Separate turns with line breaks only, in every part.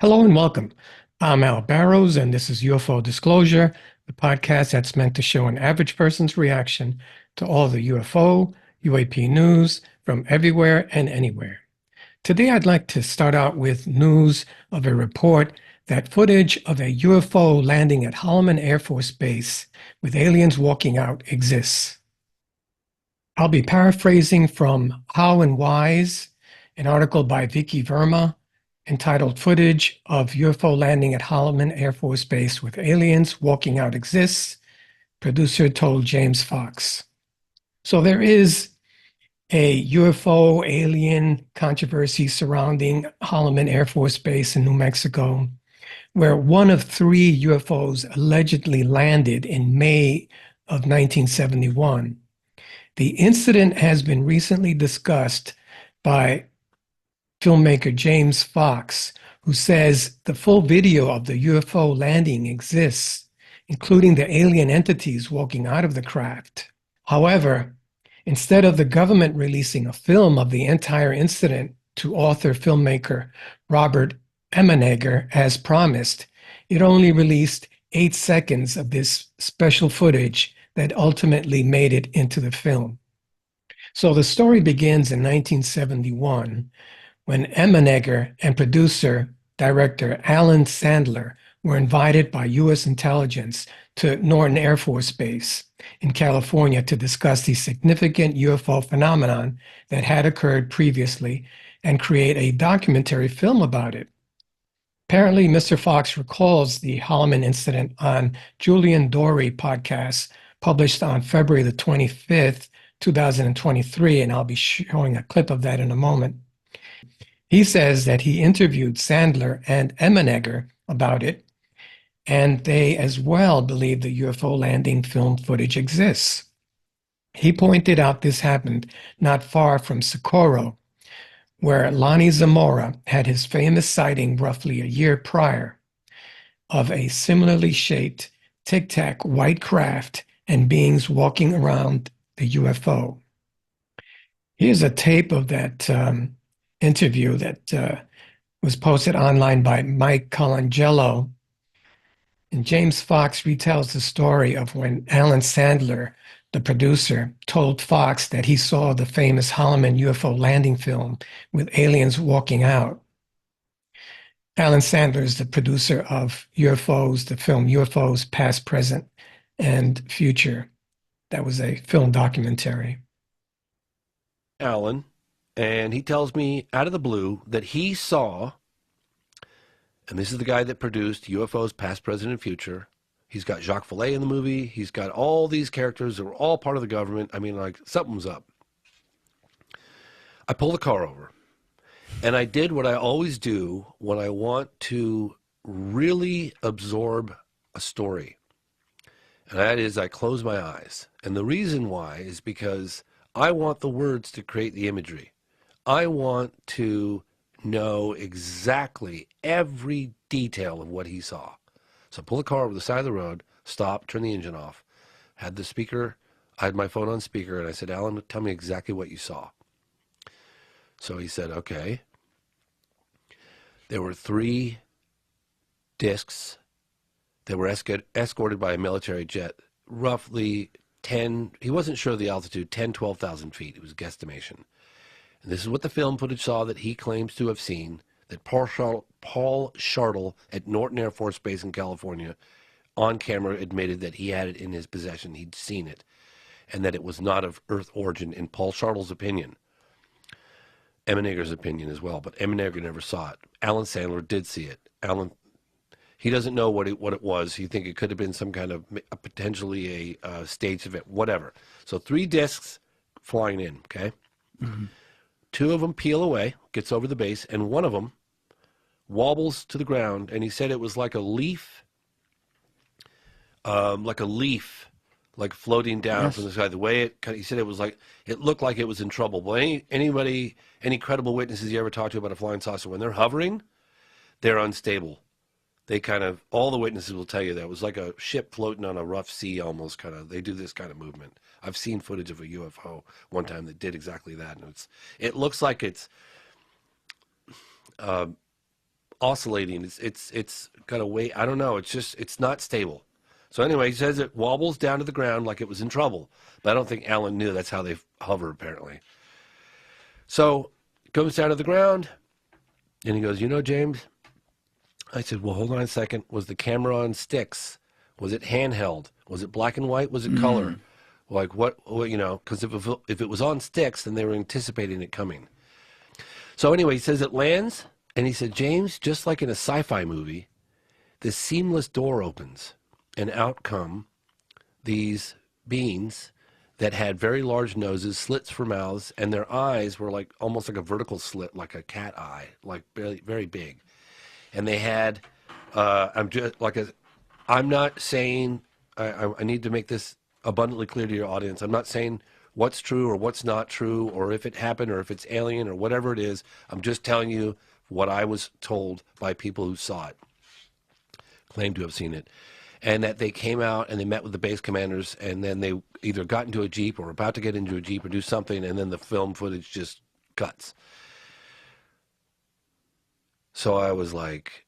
Hello and welcome. I'm Al Barrows, and this is UFO Disclosure, the podcast that's meant to show an average person's reaction to all the UFO, UAP news from everywhere and anywhere. Today, I'd like to start out with news of a report that footage of a UFO landing at Holloman Air Force Base with aliens walking out exists. I'll be paraphrasing from How and Wise, an article by Vicky Verma entitled Footage of UFO Landing at Holloman Air Force Base with Aliens Walking Out Exists, producer told James Fox. So there is a UFO alien controversy surrounding Holloman Air Force Base in New Mexico, where one of three UFOs allegedly landed in May of 1971. The incident has been recently discussed by filmmaker James Fox, who says the full video of the UFO landing exists, including the alien entities walking out of the craft. However, instead of the government releasing a film of the entire incident to author filmmaker Robert Emenegger as promised, it only released 8 seconds of this special footage that ultimately made it into the film. So the story begins in 1971 when Emenegger and producer-director Alan Sandler were invited by U.S. intelligence to Norton Air Force Base in California to discuss the significant UFO phenomenon that had occurred previously and create a documentary film about it. Apparently, Mr. Fox recalls the Holloman incident on Julian Dory podcast published on February the 25th, 2023, and I'll be showing a clip of that in a moment. He says that he interviewed Sandler and Emenegger about it, and they as well believe the UFO landing film footage exists. He pointed out this happened not far from Socorro, where Lonnie Zamora had his famous sighting roughly a year prior of a similarly shaped tic-tac white craft and beings walking around the UFO. Here's a tape of that interview that was posted online by Mike Colangelo. And James Fox retells the story of when Alan Sandler, the producer, told Fox that he saw the famous Holloman UFO landing film with aliens walking out. Alan Sandler is the producer of UFOs, the film UFOs Past, Present, and Future. That was a film documentary.
Alan, and he tells me out of the blue that he saw, and this is the guy that produced UFOs Past, Present, and Future. He's got Jacques Vallée in the movie. He's got all these characters that were all part of the government. I mean, like, something was up. I pulled the car over, and I did what I always do when I want to really absorb a story. And that is I close my eyes. And the reason why is because I want the words to create the imagery. I want to know exactly every detail of what he saw. So I pulled the car over the side of the road, stopped, turned the engine off, had the speaker, I had my phone on speaker, and I said, Alan, tell me exactly what you saw. So he said, okay. There were 3 discs that were escorted by a military jet, roughly 10, he wasn't sure of the altitude, 10, 12,000 feet. It was a guesstimation. And this is what the film footage saw that he claims to have seen, that Paul Shartle at Norton Air Force Base in California on camera admitted that he had it in his possession. He'd seen it, and that it was not of Earth origin, in Paul Shartle's opinion. Emenegger's opinion as well, but Emenegger never saw it. Alan Sandler did see it. He doesn't know what it was. He think it could have been some kind of potentially a staged event, whatever. So 3 discs flying in, okay? Mm-hmm. 2 of them peel away, gets over the base, and one of them wobbles to the ground, and he said it was like a leaf, like floating down from the sky. The way he said it was like, it looked like it was in trouble. Well, any credible witnesses you ever talk to about a flying saucer, when they're hovering, they're unstable. They kind of, all the witnesses will tell you that it was like a ship floating on a rough sea almost, kind of. They do this kind of movement. I've seen footage of a UFO one time that did exactly that, and it looks like it's oscillating. It's got a weight. I don't know. It's not stable. So anyway, he says it wobbles down to the ground like it was in trouble. But I don't think Alan knew that's how they hover, apparently. So it comes down to the ground, and he goes, James, I said, well, hold on a second. Was the camera on sticks? Was it handheld? Was it black and white? Was it color? Like what because if it was on sticks, then they were anticipating it coming. So anyway, he says it lands, and he said, James, just like in a sci-fi movie, this seamless door opens, and out come these beings that had very large noses, slits for mouths, and their eyes were like almost like a vertical slit, like a cat eye, like very, very big. And they had, I'm not saying, I need to make this abundantly clear to your audience. I'm not saying what's true or what's not true, or if it happened or if it's alien or whatever it is. I'm just telling you what I was told by people who saw it, claimed to have seen it. And that they came out and they met with the base commanders, and then they either got into a Jeep or were about to get into a Jeep or do something, and then the film footage just cuts. So I was like,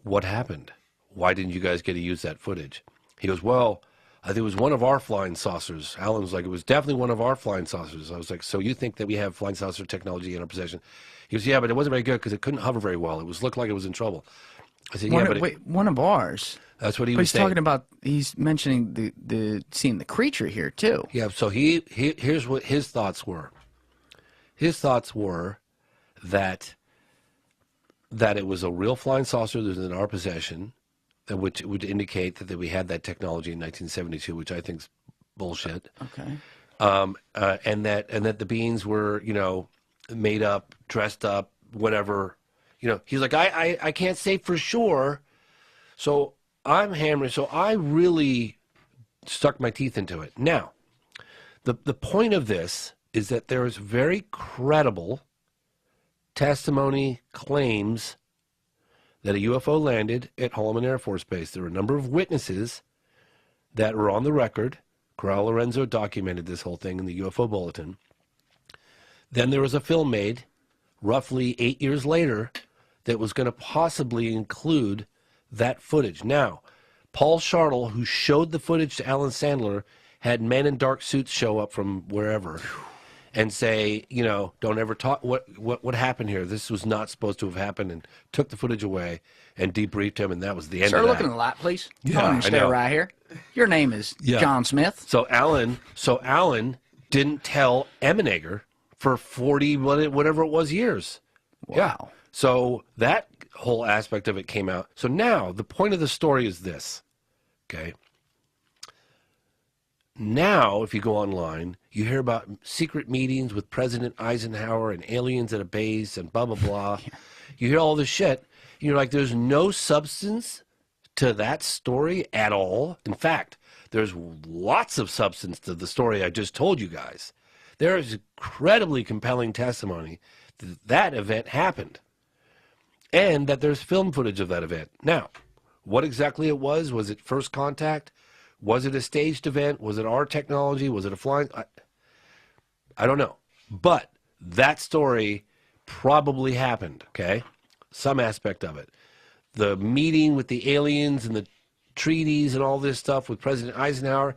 what happened? Why didn't you guys get to use that footage? He goes, well, I think it was one of our flying saucers. Alan was like, it was definitely one of our flying saucers. I was like, so you think that we have flying saucer technology in our possession? He goes, yeah, but it wasn't very good because it couldn't hover very well. It looked like it was in trouble. I said,
one of ours.
That's what he
But
was
he's
saying.
talking about. He's mentioning the seeing the creature here too.
Yeah. So here's what his thoughts were. His thoughts were that it was a real flying saucer that was in our possession, which would indicate that we had that technology in 1972, which I think is bullshit.
Okay.
And that the beings were, made up, dressed up, whatever. He's like, I can't say for sure. So I'm hammering. So I really stuck my teeth into it. Now, the point of this is that there is very credible testimony claims that a UFO landed at Holloman Air Force Base. There were a number of witnesses that were on the record. Corral Lorenzo documented this whole thing in the UFO Bulletin. Then there was a film made roughly 8 years later that was going to possibly include that footage. Now, Paul Shartle, who showed the footage to Alan Sandler, had men in dark suits show up from wherever and say, don't ever talk. What happened here? This was not supposed to have happened, and took the footage away and debriefed him, and that was the end
Start
of that.
looking at the lot, please.
Yeah,
Come on,
I
stay
know.
right here. Your name is John Smith.
So Alan didn't tell Emenegger for 40 whatever it was years.
Wow.
Yeah. So that whole aspect of it came out. So now the point of the story is this. Okay. Now, if you go online, you hear about secret meetings with President Eisenhower and aliens at a base and blah, blah, blah. You hear all this shit. And you're like, there's no substance to that story at all. In fact, there's lots of substance to the story I just told you guys. There is incredibly compelling testimony that that event happened, and that there's film footage of that event. Now, what exactly it was it first contact? Was it a staged event? Was it our technology? Was it a flying? I don't know. But that story probably happened, okay? Some aspect of it. The meeting with the aliens and the treaties and all this stuff with President Eisenhower,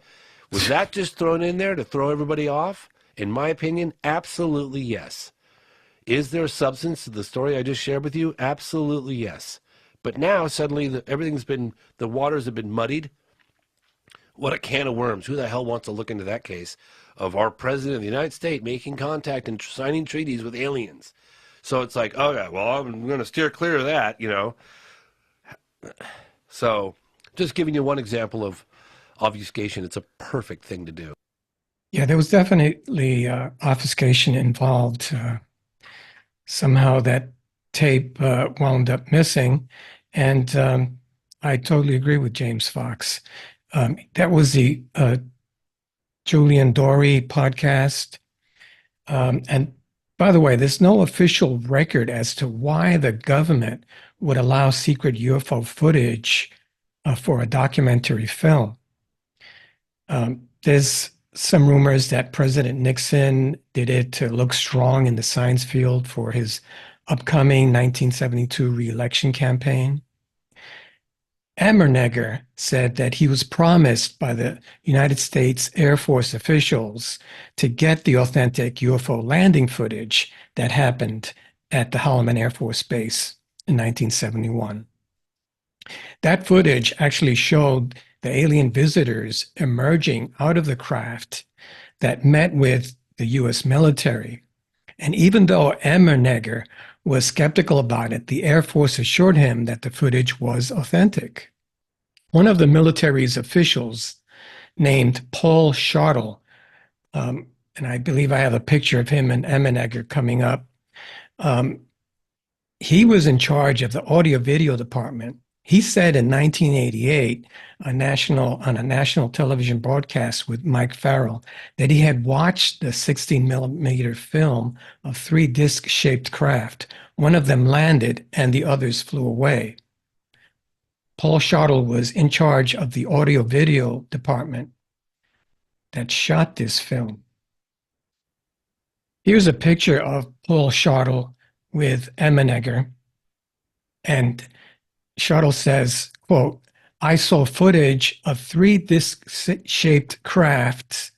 was that just thrown in there to throw everybody off? In my opinion, absolutely yes. Is there substance to the story I just shared with you? Absolutely yes. But now suddenly the waters have been muddied. What a can of worms. Who the hell wants to look into that case of our president of the United States making contact and signing treaties with aliens? So it's like, oh yeah, well, I'm going to steer clear of that, So just giving you one example of obfuscation, it's a perfect thing to do.
Yeah, there was definitely obfuscation involved. Somehow that tape wound up missing. And I totally agree with James Fox. That was the Julian Dory podcast. And by the way, there's no official record as to why the government would allow secret UFO footage for a documentary film. There's some rumors that President Nixon did it to look strong in the science field for his upcoming 1972 re-election campaign. Ammenegger said that he was promised by the United States Air Force officials to get the authentic UFO landing footage that happened at the Holloman Air Force Base in 1971. That footage actually showed the alien visitors emerging out of the craft that met with the U.S. military. And even though Ammenegger was skeptical about it, the Air Force assured him that the footage was authentic. One of the military's officials, named Paul Schottel, and I believe I have a picture of him and Ammenegger coming up, he was in charge of the audio-video department. He said in 1988, on a national television broadcast with Mike Farrell, that he had watched the 16-millimeter film of 3 disc-shaped craft. One of them landed and the others flew away. Paul Schottel was in charge of the audio-video department that shot this film. Here's a picture of Paul Schottel with Ammenegger, and Schottel says, quote, "I saw footage of 3 disc-shaped crafts.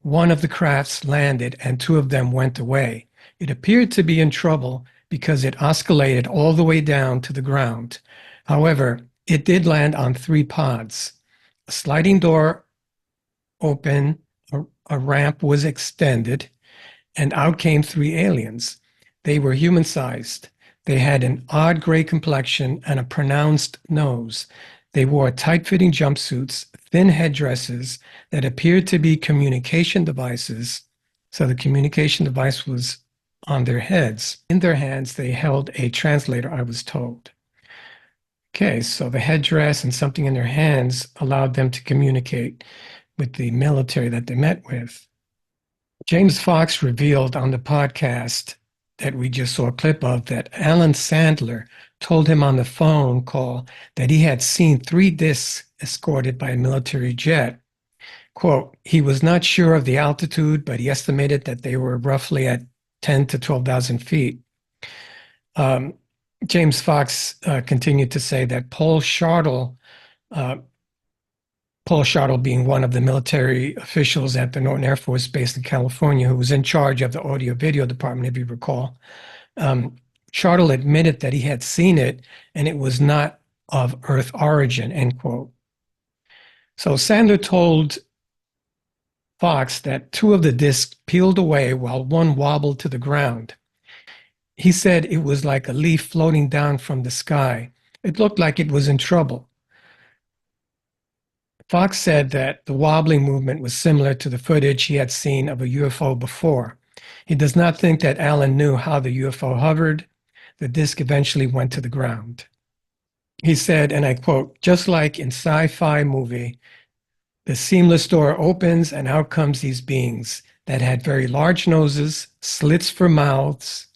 One of the crafts landed and 2 of them went away. It appeared to be in trouble because it oscillated all the way down to the ground. However, it did land on 3 pods. A sliding door opened, a ramp was extended, and out came 3 aliens. They were human-sized. They had an odd gray complexion and a pronounced nose. They wore tight-fitting jumpsuits, thin headdresses that appeared to be communication devices. So the communication device was on their heads. In their hands, they held a translator, I was told." Okay, so the headdress and something in their hands allowed them to communicate with the military that they met with. James Fox revealed on the podcast that we just saw a clip of that Alan Sandler told him on the phone call that he had seen 3 discs escorted by a military jet. Quote, "He was not sure of the altitude, but he estimated that they were roughly at 10 to 12,000 feet. James Fox continued to say that Paul Schottel being one of the military officials at the Norton Air Force Base in California, who was in charge of the audio-video department, if you recall, Schottel admitted that he had seen it and it was not of Earth origin, end quote. So Sandler told Fox that 2 of the discs peeled away while 1 wobbled to the ground. He said it was like a leaf floating down from the sky. It looked like it was in trouble. Fox said that the wobbling movement was similar to the footage he had seen of a UFO before. He does not think that Alan knew how the UFO hovered. The disc eventually went to the ground. He said, and I quote, "Just like in sci-fi movie, the seamless door opens and out comes these beings that had very large noses, slits for mouths,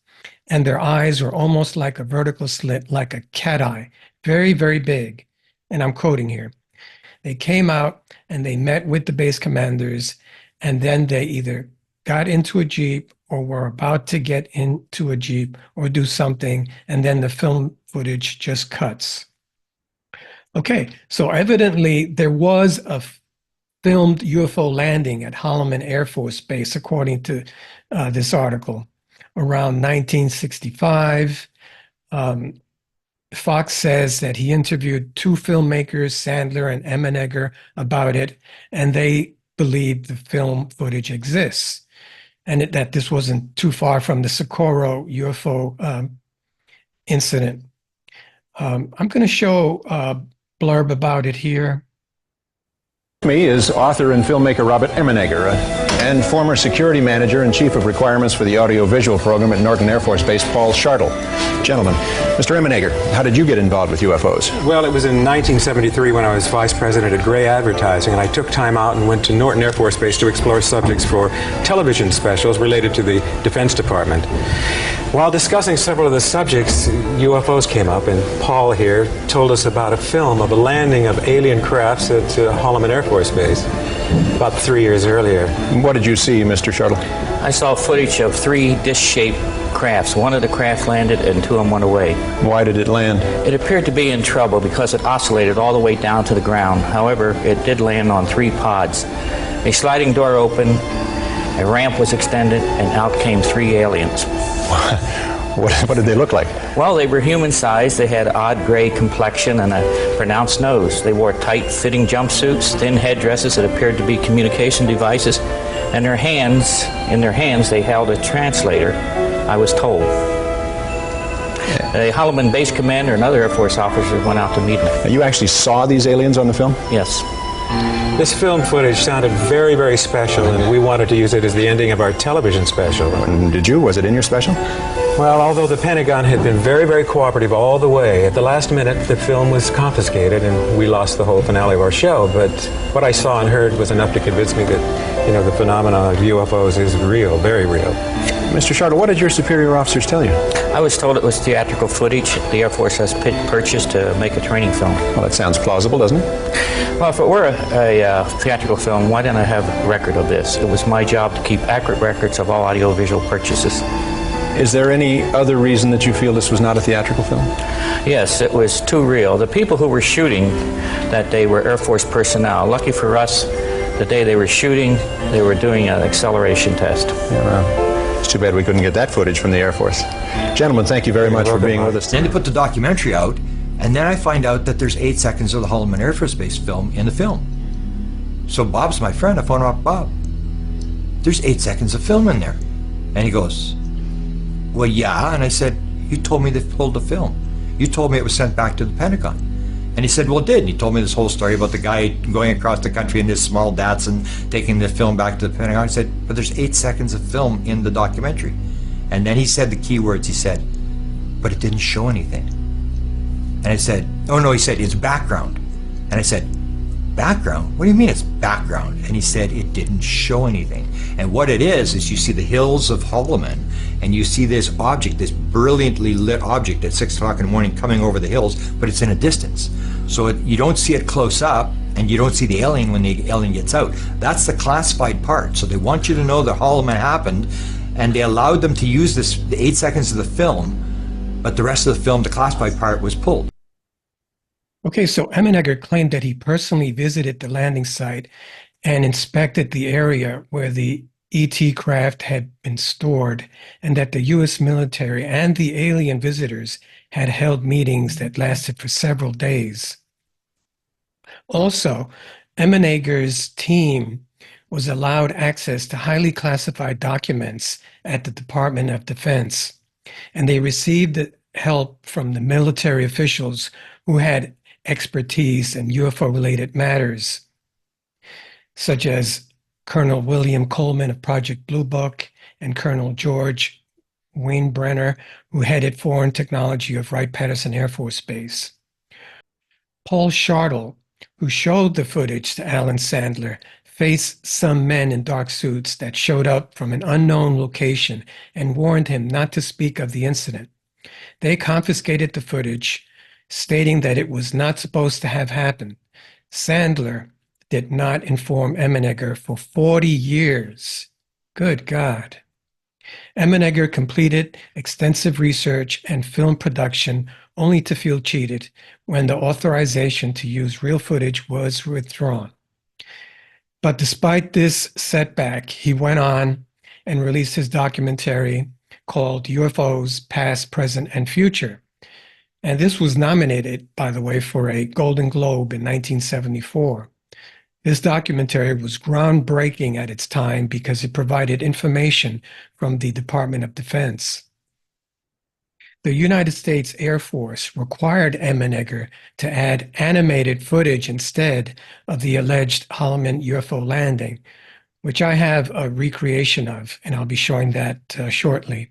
and their eyes were almost like a vertical slit, like a cat eye, very, very big." And I'm quoting here. "They came out and they met with the base commanders, and then they either got into a Jeep or were about to get into a Jeep or do something, and then the film footage just cuts." Okay, so evidently there was a filmed UFO landing at Holloman Air Force Base, according to this article, around 1965. Fox says that he interviewed 2 filmmakers, Sandler and Ammenegger, about it, and they believe the film footage exists, and that this wasn't too far from the Socorro UFO incident. I'm going to show a blurb about it here.
Me is author and filmmaker Robert Ammenegger and former security manager and chief of requirements for the audio-visual program at Norton Air Force Base, Paul Schottel. Gentlemen, Mr. Ammenegger, how did you get involved with UFOs?
Well, it was in 1973 when I was vice president at Gray Advertising, and I took time out and went to Norton Air Force Base to explore subjects for television specials related to the Defense Department. While discussing several of the subjects, UFOs came up, and Paul here told us about a film of a landing of alien crafts at Holloman Air Force Base about 3 years earlier.
What did you see, Mr. Schottel?
I saw footage of 3 disc-shaped crafts. One of the craft landed and two of them went away.
Why did it land?
It appeared to be in trouble because it oscillated all the way down to the ground. However, it did land on 3 pods. A sliding door opened, a ramp was extended, and out came 3 aliens.
What did they look like?
Well, they were human-sized. They had odd gray complexion and a pronounced nose. They wore tight-fitting jumpsuits, thin headdresses that appeared to be communication devices, and in their hands, they held a translator, I was told. A Hollaman base commander and other Air Force officers went out to meet them.
You actually saw these aliens on the film?
Yes.
This film footage sounded very, very special, and we wanted to use it as the ending of our television special.
And did you? Was it in your special?
Well, although the Pentagon had been very, very cooperative all the way, at the last minute the film was confiscated and we lost the whole finale of our show. But what I saw and heard was enough to convince me that, you know, the phenomenon of UFOs is real, very real.
Mr. Shartle, what did your superior officers tell you?
I was told it was theatrical footage the Air Force has purchased to make a training film.
Well, that sounds plausible, doesn't it?
Well, if it were a theatrical film, why didn't I have a record of this? It was my job to keep accurate records of all audiovisual purchases.
Is there any other reason that you feel this was not a theatrical film?
Yes, it was too real. The people who were shooting that day were Air Force personnel. Lucky for us, the day they were shooting, they were doing an acceleration test.
Yeah, well, it's too bad we couldn't get that footage from the Air Force. Gentlemen, thank you very much for being with us.
Then they put the documentary out, and then I find out that there's 8 seconds of the Holloman Air Force Base film in the film. So Bob's my friend. I phone up Bob. There's 8 seconds of film in there. And he goes, well, yeah. And I said, you told me they pulled the film. You told me it was sent back to the Pentagon. And he said, well, it did. And he told me this whole story about the guy going across the country in this small Datsun, taking the film back to the Pentagon. I said, but there's 8 seconds of film in the documentary. And then he said the key words. He said, but it didn't show anything. And I said, oh no, he said, it's background. And I said, background? What do you mean it's background? And he said, it didn't show anything. And what it is you see the hills of Hollaman, and you see this object, this brilliantly lit object at 6 o'clock in the morning coming over the hills, but it's in a distance. So you don't see it close up, and you don't see the alien when the alien gets out. That's the classified part. So they want you to know that Hollaman happened, and they allowed them to use the 8 seconds of the film, but the rest of the film, the classified part, was pulled.
Okay, so Emenegger claimed that he personally visited the landing site and inspected the area where the ET craft had been stored, and that the U.S. military and the alien visitors had held meetings that lasted for several days. Also, Emenegger's team was allowed access to highly classified documents at the Department of Defense, and they received help from the military officials who had expertise in UFO-related matters, such as Colonel William Coleman of Project Blue Book and Colonel George Weinbrenner, who headed foreign technology of Wright-Patterson Air Force Base. Paul Shartle, who showed the footage to Alan Sandler, faced some men in dark suits that showed up from an unknown location and warned him not to speak of the incident. They confiscated the footage, stating that it was not supposed to have happened. Sandler did not inform Emenegger for 40 years. Good God. Emenegger completed extensive research and film production only to feel cheated when the authorization to use real footage was withdrawn. But despite this setback, he went on and released his documentary called UFOs Past, Present, and Future. And this was nominated, by the way, for a Golden Globe in 1974. This documentary was groundbreaking at its time because it provided information from the Department of Defense. The United States Air Force required Emenegger to add animated footage instead of the alleged Holloman UFO landing, which I have a recreation of, and I'll be showing that shortly.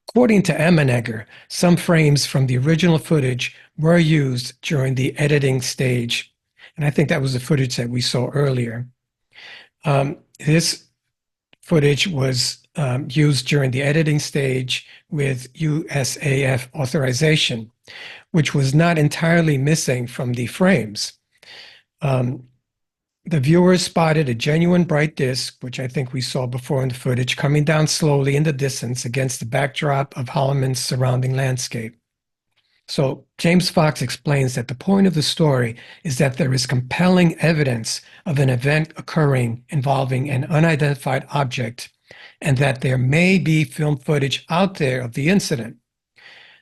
According to Emenegger, some frames from the original footage were used during the editing stage, and I think that was the footage that we saw earlier. This footage was used during the editing stage with USAF authorization, which was not entirely missing from the frames. the viewers spotted a genuine bright disk, which I think we saw before in the footage, coming down slowly in the distance against the backdrop of Hollaman's surrounding landscape. So James Fox explains that the point of the story is that there is compelling evidence of an event occurring involving an unidentified object, and that there may be film footage out there of the incident.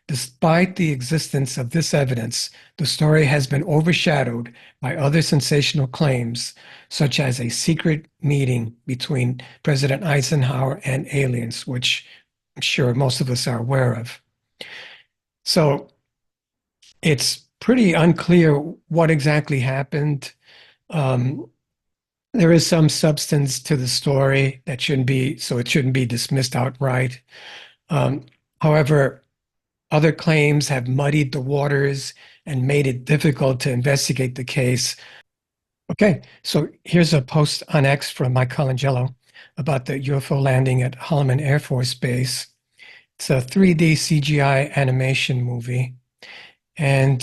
Despite the existence of this evidence, the story has been overshadowed by other sensational claims, such as a secret meeting between President Eisenhower and aliens, which I'm sure most of us are aware of. So it's pretty unclear what exactly happened. There is some substance to the story that shouldn't be, so it shouldn't be dismissed outright. However, other claims have muddied the waters and made it difficult to investigate the case. Okay, so here's a post on X from Mike Colangelo about the UFO landing at Holloman Air Force Base. It's a 3D CGI animation movie. And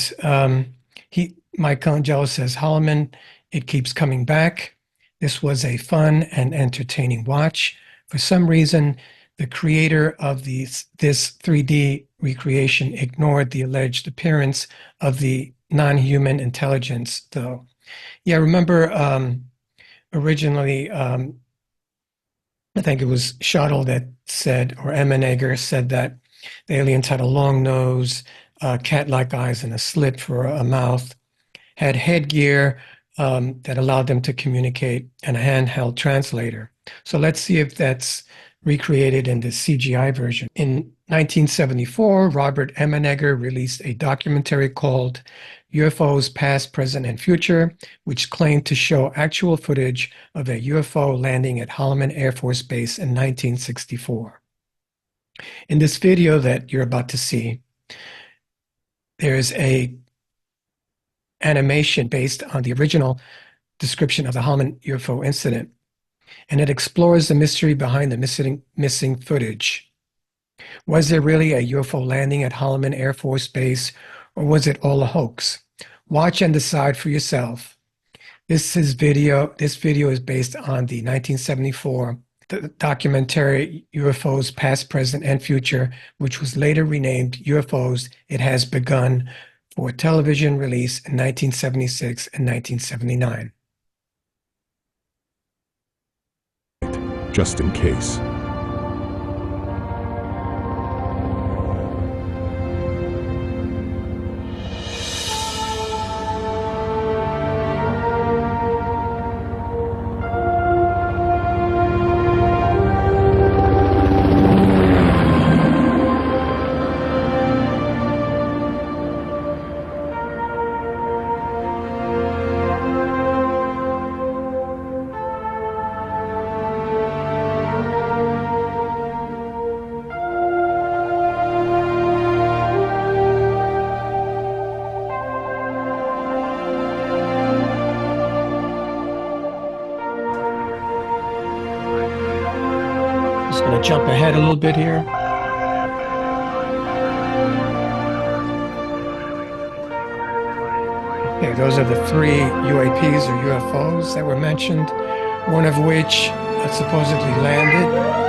Mike Colangelo says, Hollaman, it keeps coming back. This was a fun and entertaining watch. For some reason, the creator of this 3D recreation ignored the alleged appearance of the non-human intelligence, though. Yeah, remember originally, I think it was Shuttle that said, or Emenegger said that the aliens had a long nose, cat-like eyes, and a slit for a mouth, had headgear that allowed them to communicate, and a handheld translator. So let's see if that's recreated in the CGI version. In 1974, Robert Emenegger released a documentary called UFOs Past, Present, and Future, which claimed to show actual footage of a UFO landing at Holloman Air Force Base in 1964. In this video that you're about to see, there's a animation based on the original description of the Holloman UFO incident, and it explores the mystery behind the missing footage. Was there really a UFO landing at Holloman Air Force Base, or was it all a hoax? Watch and decide for yourself. This video is based on the 1974 documentary UFOs Past, Present, and Future, which was later renamed UFOs It Has Begun, for television release in 1976 and 1979.
Just in case.
Just going to jump ahead a little bit here. Okay, those are the three UAPs or UFOs that were mentioned, one of which supposedly landed.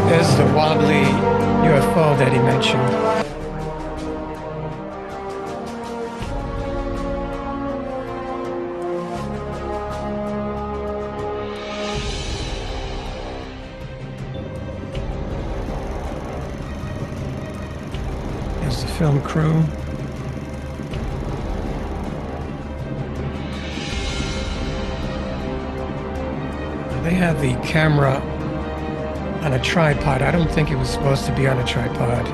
There's the wobbly UFO that he mentioned. There's the film crew. They have the camera on a tripod. I don't think it was supposed to be on a tripod.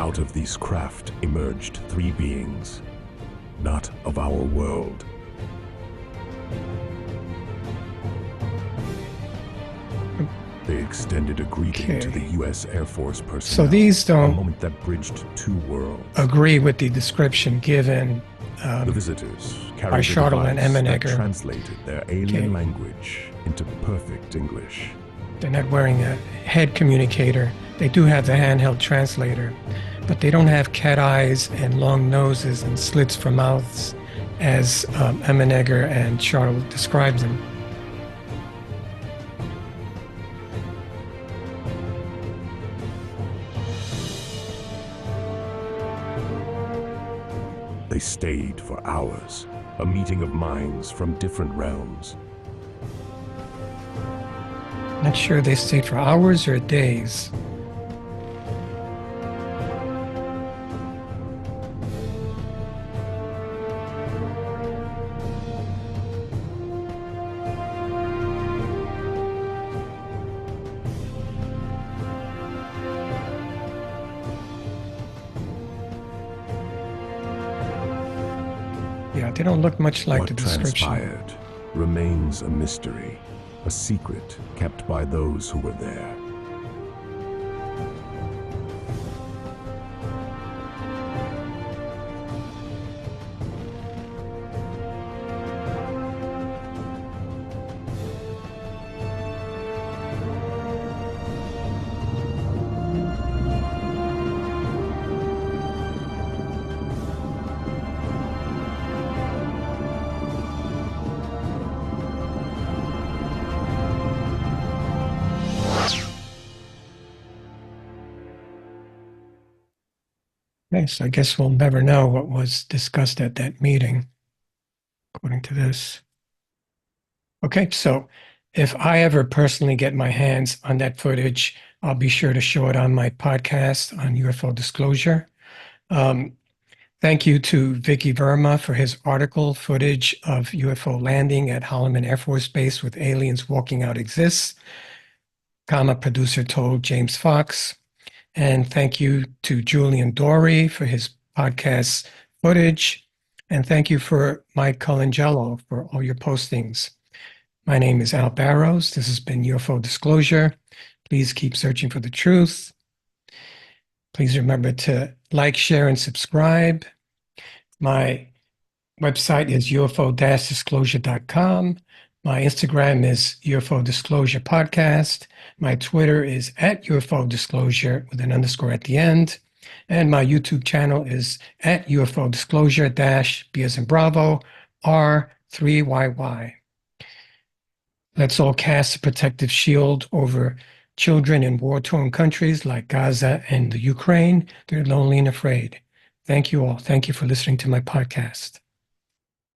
Out of these craft emerged three beings, not of our world. They extended a greeting to the U.S. Air Force personnel.
So these
a
don't
moment that bridged two worlds.
agree with the description given
The visitors
by
carried a
Shardle and
device that
Emenegger.
translated their alien language into perfect English.
They're not wearing a head communicator. They do have the handheld translator, but they don't have cat eyes and long noses and slits for mouths as Emenegger and Shardle described them.
They stayed for hours, a meeting of minds from different realms.
Not sure they stayed for hours or days. Yeah, they don't look much like the
What
description.
transpired remains a mystery, a secret kept by those who were there.
Okay, so I guess we'll never know what was discussed at that meeting, according to this. Okay, so if I ever personally get my hands on that footage, I'll be sure to show it on my podcast on UFO Disclosure. Thank you to Vicky Verma for his article, Footage of UFO Landing at Holloman Air Force Base with Aliens Walking Out Exists, producer told James Fox. And thank you to Julian Dory for his podcast footage. And thank you for Mike Colangelo for all your postings. My name is Al Barrows. This has been UFO Disclosure. Please keep searching for the truth. Please remember to like, share, and subscribe. My website is ufo-disclosure.com. My Instagram is UFO Disclosure Podcast. My Twitter is at UFO Disclosure with an underscore at the end. And my YouTube channel is at UFO Disclosure -B as in Bravo, R3YY. Let's all cast a protective shield over children in war-torn countries like Gaza and the Ukraine. They're lonely and afraid. Thank you all. Thank you for listening to my podcast.